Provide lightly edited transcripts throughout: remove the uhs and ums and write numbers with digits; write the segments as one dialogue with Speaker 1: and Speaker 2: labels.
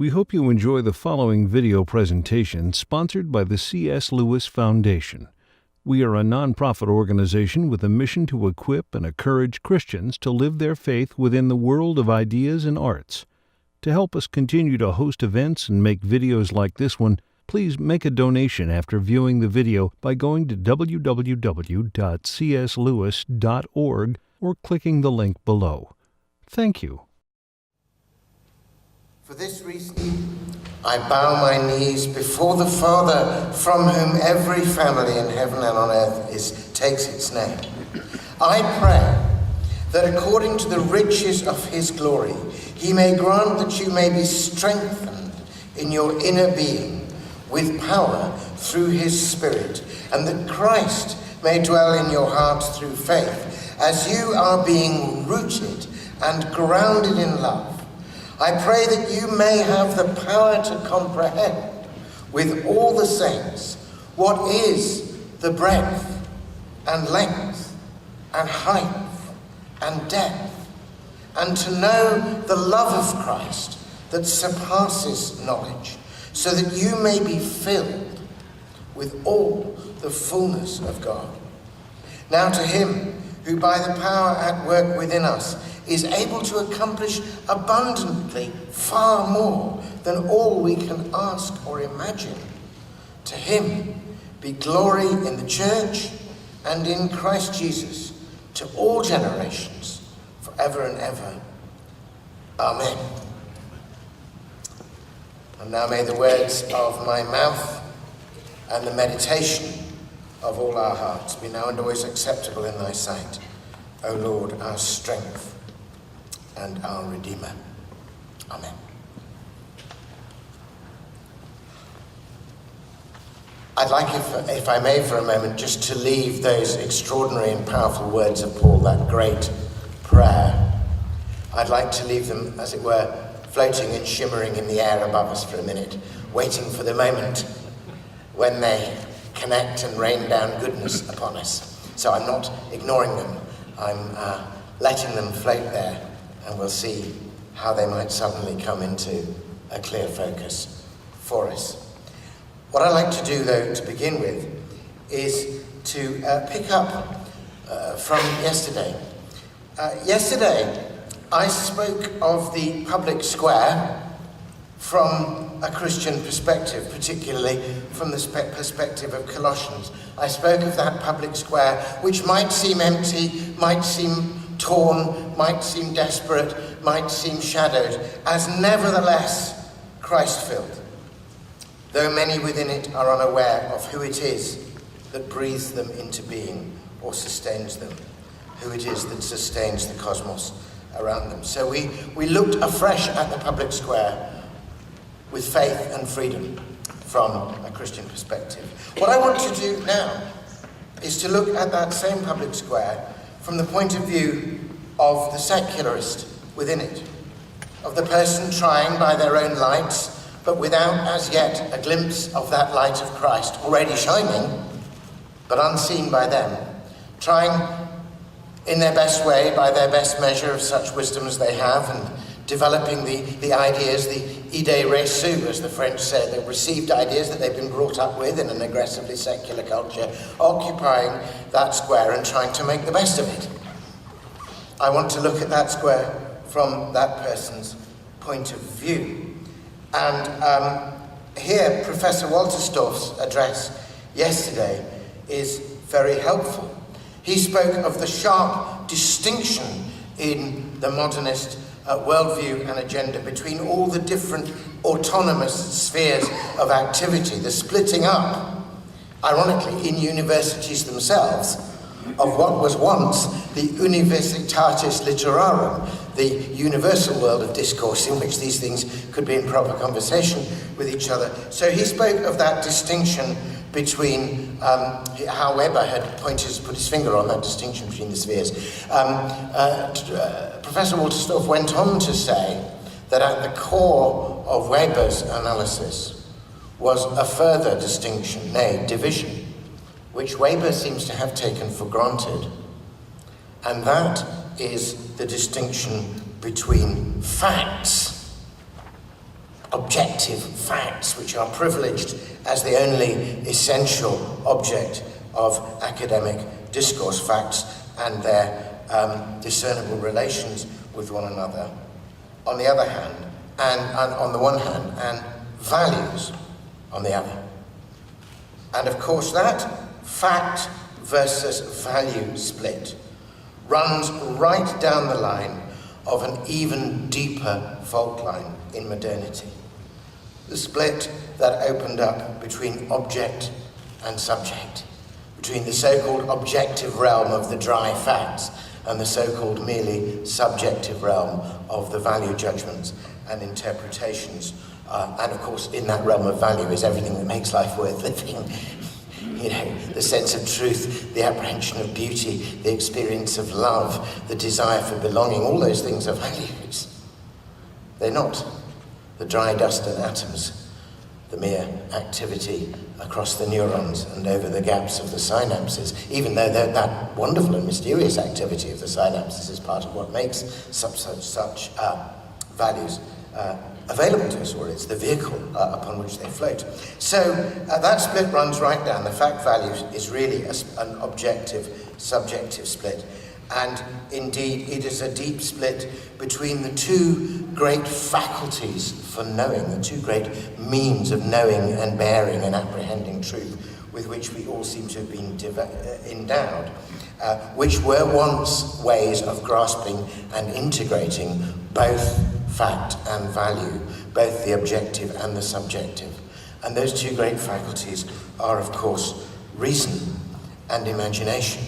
Speaker 1: We hope you enjoy the following video presentation sponsored by the C.S. Lewis Foundation. We are a nonprofit organization with a mission to equip and encourage Christians to live their faith within the world of ideas and arts. To help us continue to host events and make videos like this one, please make a donation after viewing the video by going to www.cslewis.org or clicking the link below. Thank you.
Speaker 2: For this reason, I bow my knees before the Father, from whom every family in heaven and on earth takes its name. I pray that according to the riches of his glory, he may grant that you may be strengthened in your inner being with power through his Spirit, and that Christ may dwell in your hearts through faith, as you are being rooted and grounded in love. I pray that you may have the power to comprehend with all the saints what is the breadth and length and height and depth, and to know the love of Christ that surpasses knowledge, so that you may be filled with all the fullness of God. Now to him who by the power at work within us is able to accomplish abundantly far more than all we can ask or imagine. To him be glory in the church and in Christ Jesus to all generations, forever and ever. Amen. And now may the words of my mouth and the meditation of all our hearts be now and always acceptable in thy sight, O Lord, our strength and our Redeemer. Amen. I'd like, if I may for a moment, just to leave those extraordinary and powerful words of Paul, that great prayer. I'd like to leave them, as it were, floating and shimmering in the air above us for a minute, waiting for the moment when they connect and rain down goodness upon us. So I'm not ignoring them. I'm letting them float there, and we'll see how they might suddenly come into a clear focus for us. What I'd like to do, though, to begin with, is to pick up from yesterday. Yesterday, I spoke of the public square from a Christian perspective, particularly from the perspective of Colossians. I spoke of that public square, which might seem empty, might seem torn, might seem desperate, might seem shadowed, as nevertheless Christ-filled, though many within it are unaware of who it is that breathes them into being or sustains them, who it is that sustains the cosmos around them. So we looked afresh at the public square with faith and freedom from a Christian perspective. What I want to do now is to look at that same public square from the point of view of the secularist within it, of the person trying by their own lights, but without as yet a glimpse of that light of Christ already shining, but unseen by them, trying in their best way, by their best measure of such wisdom as they have, and developing the ideas, the idées reçues, as the French say, the received ideas that they've been brought up with in an aggressively secular culture, occupying that square and trying to make the best of it. I want to look at that square from that person's point of view. And here, Professor Wolterstorff's address yesterday is very helpful. He spoke of the sharp distinction in the modernist worldview and agenda between all the different autonomous spheres of activity, the splitting up, ironically, in universities themselves, of what was once the Universitatis Literarum, the universal world of discourse in which these things could be in proper conversation with each other. So he spoke of that distinction between how Weber had put his finger on that distinction between the spheres. Professor Wolterstorff went on to say that at the core of Weber's analysis was a further distinction, nay, division, which Weber seems to have taken for granted, and that is the distinction between facts objective facts which are privileged as the only essential object of academic discourse, facts and their discernible relations with one another, on the other hand, and on the one hand, and values on the other. And of course that fact versus value split runs right down the line of an even deeper fault line in modernity. The split that opened up between object and subject, between the so-called objective realm of the dry facts and the so-called merely subjective realm of the value judgments and interpretations. And of course, in that realm of value is everything that makes life worth living. You know, the sense of truth, the apprehension of beauty, the experience of love, the desire for belonging, all those things are values. They're not the dry dust and atoms, the mere activity across the neurons and over the gaps of the synapses, even though that wonderful and mysterious activity of the synapses is part of what makes such values available to us, or it's the vehicle upon which they float. So that split runs right down. The fact value is really an objective-subjective split. And indeed, it is a deep split between the two great faculties for knowing, the two great means of knowing and bearing and apprehending truth with which we all seem to have been endowed, which were once ways of grasping and integrating both fact and value, both the objective and the subjective. And those two great faculties are, of course, reason and imagination.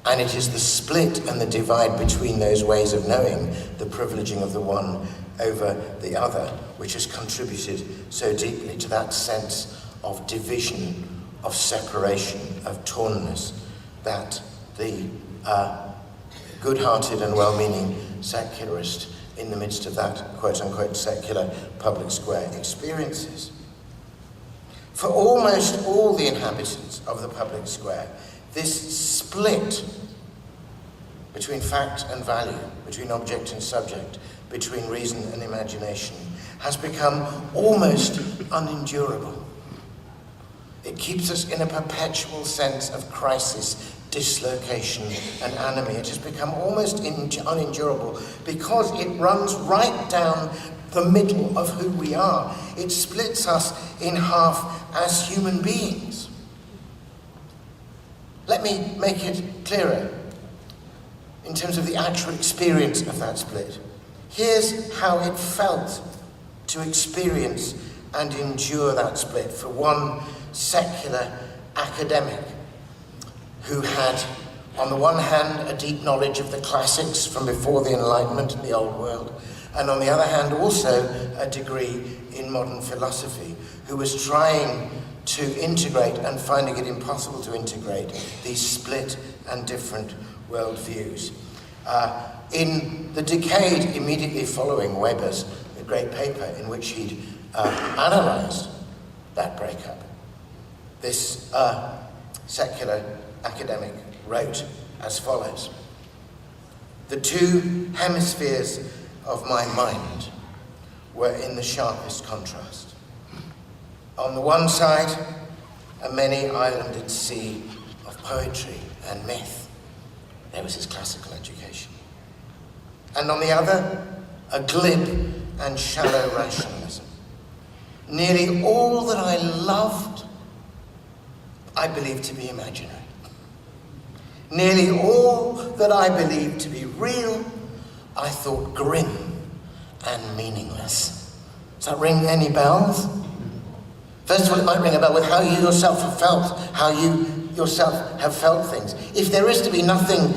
Speaker 2: And it is the split and the divide between those ways of knowing, the privileging of the one over the other, which has contributed so deeply to that sense of division, of separation, of tornness, that the good-hearted and well-meaning secularist in the midst of that quote-unquote secular public square experiences. For almost all the inhabitants of the public square, this split between fact and value, between object and subject, between reason and imagination, has become almost unendurable. It keeps us in a perpetual sense of crisis, dislocation, and enemy. It has become almost unendurable because it runs right down the middle of who we are. It splits us in half as human beings. Let me make it clearer in terms of the actual experience of that split. Here's how it felt to experience and endure that split for one secular academic who had, on the one hand, a deep knowledge of the classics from before the Enlightenment in the Old World, and on the other hand, also a degree in modern philosophy, who was trying to integrate and finding it impossible to integrate these split and different worldviews. In the decade immediately following Weber's great paper in which he'd analysed that breakup, this secular academic wrote as follows: "The two hemispheres of my mind were in the sharpest contrast. On the one side, a many-islanded sea of poetry and myth." There was his classical education. "And on the other, a glib and shallow rationalism. Nearly all that I loved, I believed to be imaginary. Nearly all that I believed to be real, I thought grim and meaningless." Does that ring any bells? First of all, it might ring a bell with how you yourself have felt, how you yourself have felt things. If there is to be nothing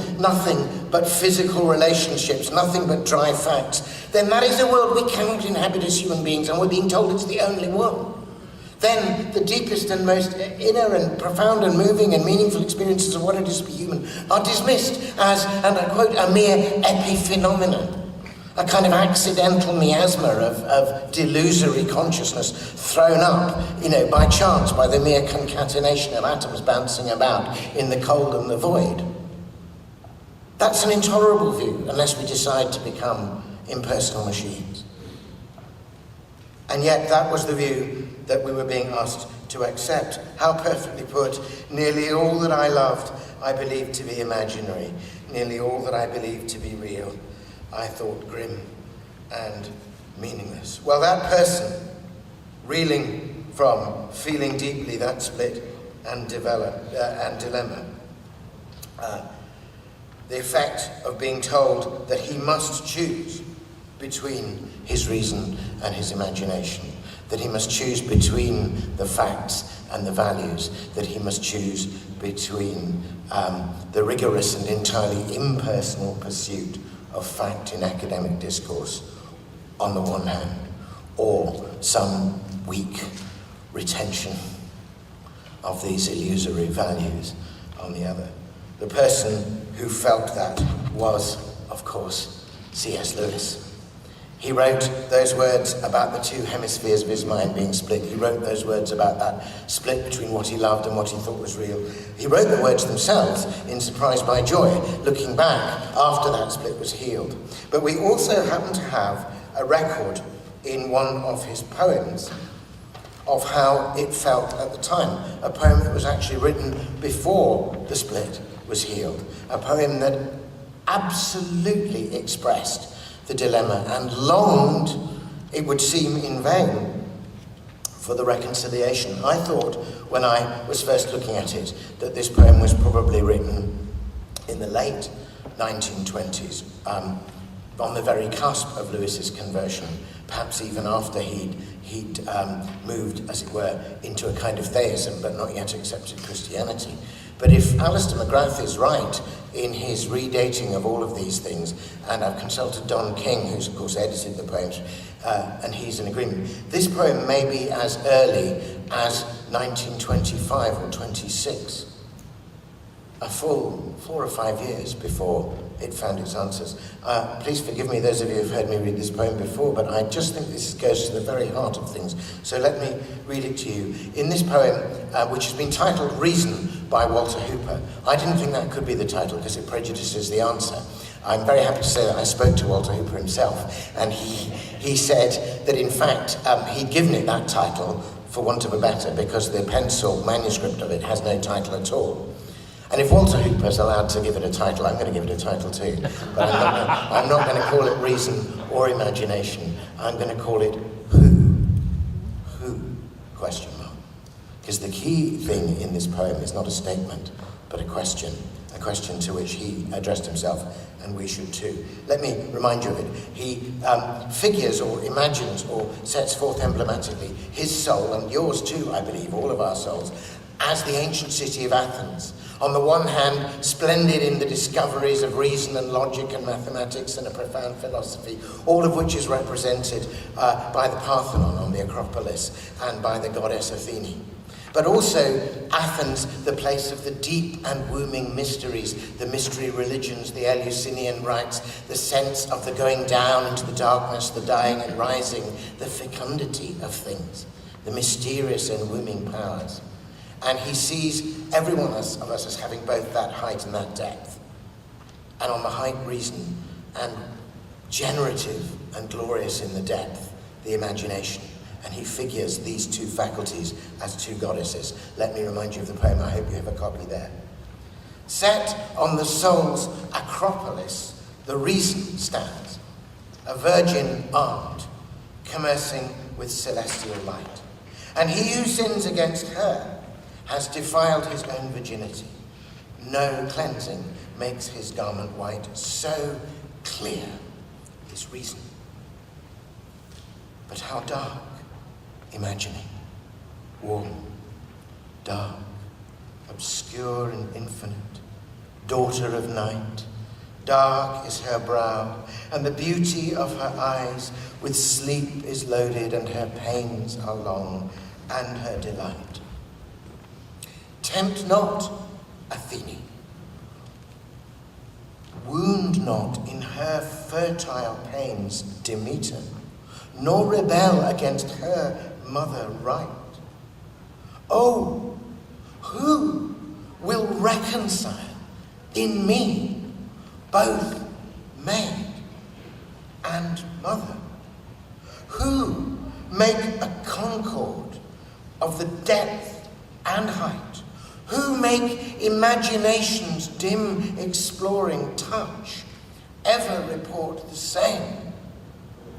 Speaker 2: but physical relationships, nothing but dry facts, then that is a world we cannot inhabit as human beings, and we're being told it's the only one. Then the deepest and most inner and profound and moving and meaningful experiences of what it is to be human are dismissed as, and I quote, a mere epiphenomenon. A kind of accidental miasma of delusory consciousness thrown up, by chance, by the mere concatenation of atoms bouncing about in the cold and the void. That's an intolerable view unless we decide to become impersonal machines. And yet that was the view that we were being asked to accept. How perfectly put. Nearly all that I loved, I believed to be imaginary. Nearly all that I believed to be real, I thought grim and meaningless. Well, that person, reeling from feeling deeply that split and dilemma, the effect of being told that he must choose between his reason and his imagination, that he must choose between the facts and the values, that he must choose between the rigorous and entirely impersonal pursuit of fact in academic discourse on the one hand, or some weak retention of these illusory values on the other. The person who felt that was, of course, C.S. Lewis. He wrote those words about the two hemispheres of his mind being split. He wrote those words about that split between what he loved and what he thought was real. He wrote the words themselves in Surprised by Joy, looking back after that split was healed. But we also happen to have a record in one of his poems of how it felt at the time. A poem that was actually written before the split was healed. A poem that absolutely expressed the dilemma and longed, it would seem in vain, for the reconciliation. I thought, when I was first looking at it, that this poem was probably written in the late 1920s, on the very cusp of Lewis's conversion, perhaps even after he'd moved, as it were, into a kind of theism, but not yet accepted Christianity. But if Alistair McGrath is right in his redating of all of these things, and I've consulted Don King, who's of course edited the poems, and he's in agreement, this poem may be as early as 1925 or 26, a full 4 or 5 years before it found its answers. Please forgive me, those of you who've heard me read this poem before, but I just think this goes to the very heart of things. So let me read it to you. In this poem, which has been titled Reason by Walter Hooper, I didn't think that could be the title because it prejudices the answer. I'm very happy to say that I spoke to Walter Hooper himself, and he said that in fact he'd given it that title for want of a better because the pencil manuscript of it has no title at all. And if Walter Hooper's allowed to give it a title, I'm going to give it a title too. But I'm not going to call it Reason or Imagination. I'm going to call it Who? Who? Question mark. Because the key thing in this poem is not a statement, but a question to which he addressed himself, and we should too. Let me remind you of it. He figures or imagines or sets forth emblematically his soul, and yours too, I believe, all of our souls, as the ancient city of Athens. On the one hand, splendid in the discoveries of reason and logic and mathematics and a profound philosophy, all of which is represented by the Parthenon on the Acropolis and by the goddess Athene. But also Athens, the place of the deep and wombing mysteries, the mystery religions, the Eleusinian rites, the sense of the going down into the darkness, the dying and rising, the fecundity of things, the mysterious and wombing powers. And he sees every one of us as having both that height and that depth. And on the height, reason, and generative and glorious in the depth, the imagination. And he figures these two faculties as two goddesses. Let me remind you of the poem. I hope you have a copy there. Set on the soul's acropolis, the reason stands, a virgin armed, commercing with celestial light. And he who sins against her has defiled his own virginity. No cleansing makes his garment white. So clear is reason. But how dark, imagining, warm, dark, obscure and infinite, daughter of night. Dark is her brow, and the beauty of her eyes with sleep is loaded, and her pains are long, and her delight. Tempt not, Athene. Wound not in her fertile pains, Demeter, nor rebel against her mother right. Oh, who will reconcile in me both maid and mother? Who make a concord of the depth and height, who make imagination's dim exploring touch ever report the same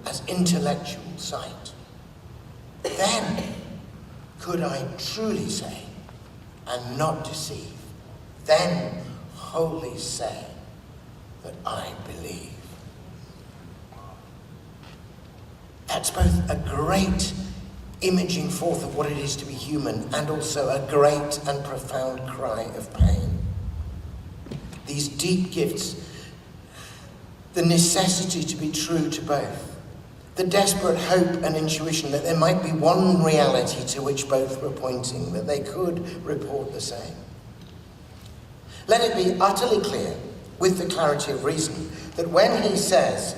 Speaker 2: as intellectual sight, then could I truly say, and not deceive, then wholly say that I believe. That's both a great imaging forth of what it is to be human and also a great and profound cry of pain. These deep gifts, the necessity to be true to both, the desperate hope and intuition that there might be one reality to which both were pointing, that they could report the same. Let it be utterly clear, with the clarity of reason, that when he says,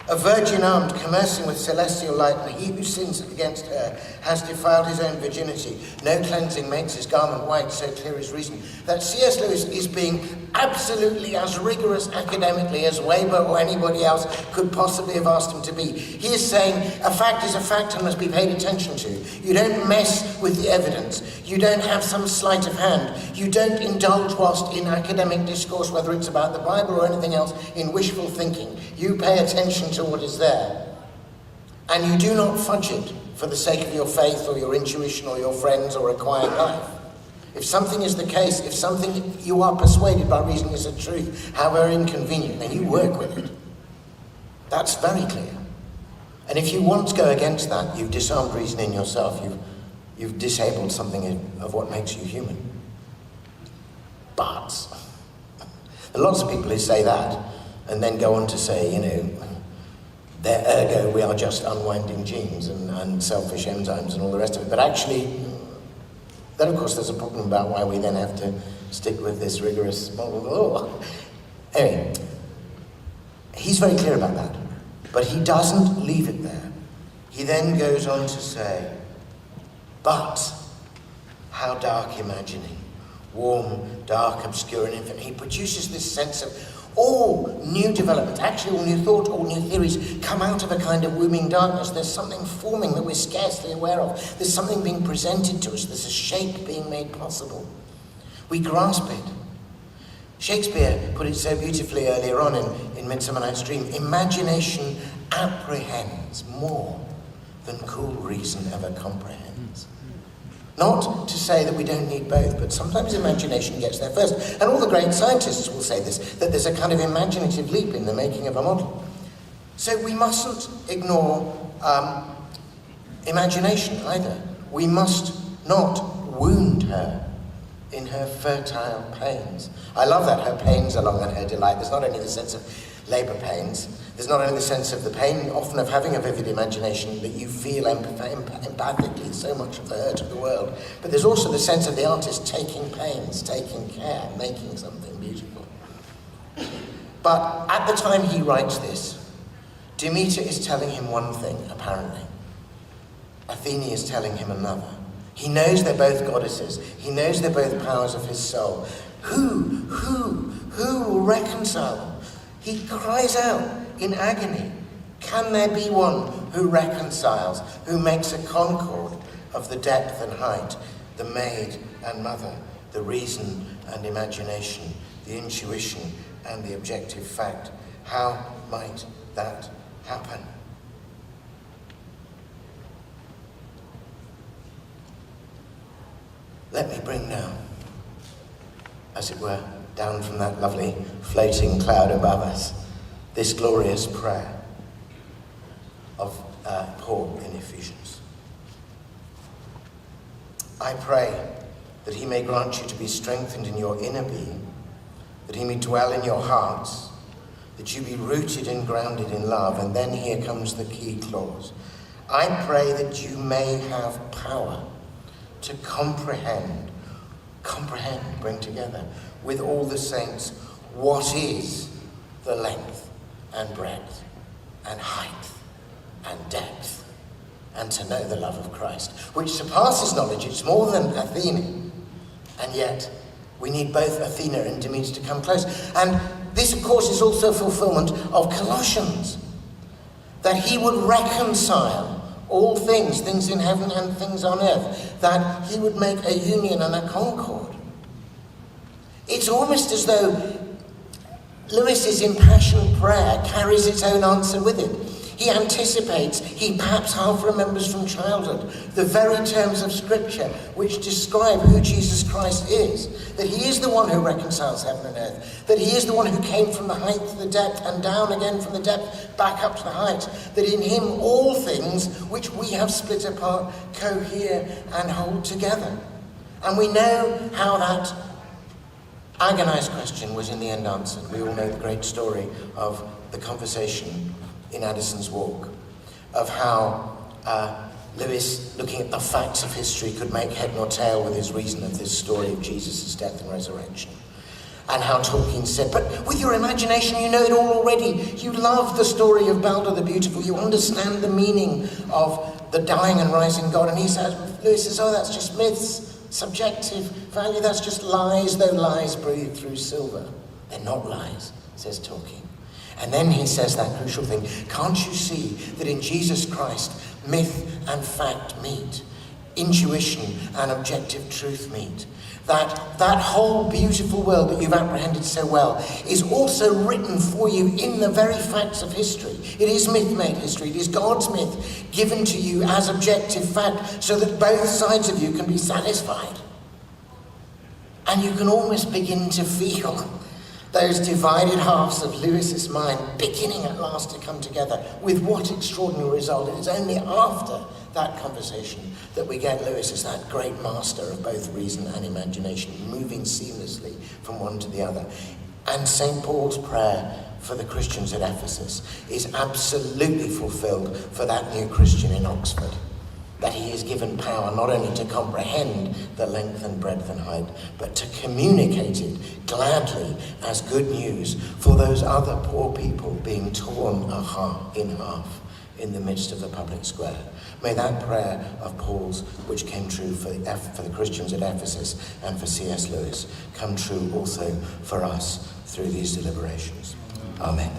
Speaker 2: a virgin armed, commercing with celestial light, and he who sins against her has defiled his own virginity. No cleansing makes his garment white, so clear is reason. That C.S. Lewis is being absolutely as rigorous academically as Weber or anybody else could possibly have asked him to be. He is saying a fact is a fact and must be paid attention to. You don't mess with the evidence. You don't have some sleight of hand. You don't indulge whilst in academic discourse, whether it's about the Bible or anything else, in wishful thinking. You pay attention to what is there. And you do not fudge it for the sake of your faith or your intuition or your friends or a quiet life. If something is the case, if something you are persuaded by reason is the truth, however inconvenient, then you work with it. That's very clear. And if you once go against that, you've disarmed reason in yourself. You've disabled something of what makes you human. But there are lots of people who say that and then go on to say, their ergo, we are just unwinding genes and selfish enzymes and all the rest of it. But actually, then of course there's a problem about why we then have to stick with this rigorous model of law. Anyway, he's very clear about that. But he doesn't leave it there. He then goes on to say, but how dark imagining, warm, dark, obscure and infinite. He produces this sense of all new developments, actually all new thought, all new theories come out of a kind of woming darkness. There's something forming that we're scarcely aware of. There's something being presented to us. There's a shape being made possible. We grasp it. Shakespeare put it so beautifully earlier on in Midsummer Night's Dream. Imagination apprehends more than cool reason ever comprehends. Not to say that we don't need both, but sometimes imagination gets there first. And all the great scientists will say this, that there's a kind of imaginative leap in the making of a model. So we mustn't ignore imagination either. We must not wound her in her fertile pains. I love that, her pains along and her delight. There's not only the sense of labour pains, there's not only the sense of the pain often of having a vivid imagination that you feel empathically so much of the hurt of the world, but there's also the sense of the artist taking pains, taking care, making something beautiful. But at the time he writes this, Demeter is telling him one thing, apparently. Athene is telling him another. He knows they're both goddesses. He knows they're both powers of his soul. Who will reconcile them? He cries out in agony. Can there be one who reconciles, who makes a concord of the depth and height, the maid and mother, the reason and imagination, the intuition and the objective fact? How might that happen? Let me bring now, as it were, down from that lovely floating cloud above us, this glorious prayer of Paul in Ephesians. I pray that he may grant you to be strengthened in your inner being, that he may dwell in your hearts, that you be rooted and grounded in love. And then here comes the key clause. I pray that you may have power to comprehend, bring together with all the saints what is the length and breadth and height and depth, and to know the love of Christ, which surpasses knowledge. It's more than Athene, and yet we need both Athena and Demeter to come close. And this, of course, is also fulfillment of Colossians, that he would reconcile all things, things in heaven and things on earth, that he would make a union and a concord. It's almost as though Lewis's impassioned prayer carries its own answer with it. He anticipates, he perhaps half remembers from childhood, the very terms of Scripture which describe who Jesus Christ is. That he is the one who reconciles heaven and earth. That he is the one who came from the height to the depth and down again from the depth back up to the height. That in him all things which we have split apart cohere and hold together. And we know how that agonized question was in the end answered. We all know the great story of the conversation in Addison's Walk, of how Lewis, looking at the facts of history, could make head nor tail with his reason of this story of Jesus' death and resurrection. And how Tolkien said, but with your imagination you know it all already. You love the story of Balder the Beautiful. You understand the meaning of the dying and rising God. And Lewis says, oh, that's just myths, subjective value, that's just lies, though lies breathe through silver. They're not lies, says Tolkien. And then he says that crucial thing, can't you see that in Jesus Christ, myth and fact meet, intuition and objective truth meet? That whole beautiful world that you've apprehended so well is also written for you in the very facts of history. It is myth-made history. It is God's myth given to you as objective fact so that both sides of you can be satisfied. And you can almost begin to feel those divided halves of Lewis's mind beginning at last to come together. With what extraordinary result? It is only after that conversation that we get Lewis as that great master of both reason and imagination, moving seamlessly from one to the other. And St. Paul's prayer for the Christians at Ephesus is absolutely fulfilled for that new Christian in Oxford. That he is given power not only to comprehend the length and breadth and height, but to communicate it gladly as good news for those other poor people being torn in half in the midst of the public square. May that prayer of Paul's, which came true for the Christians at Ephesus and for C.S. Lewis, come true also for us through these deliberations. Amen.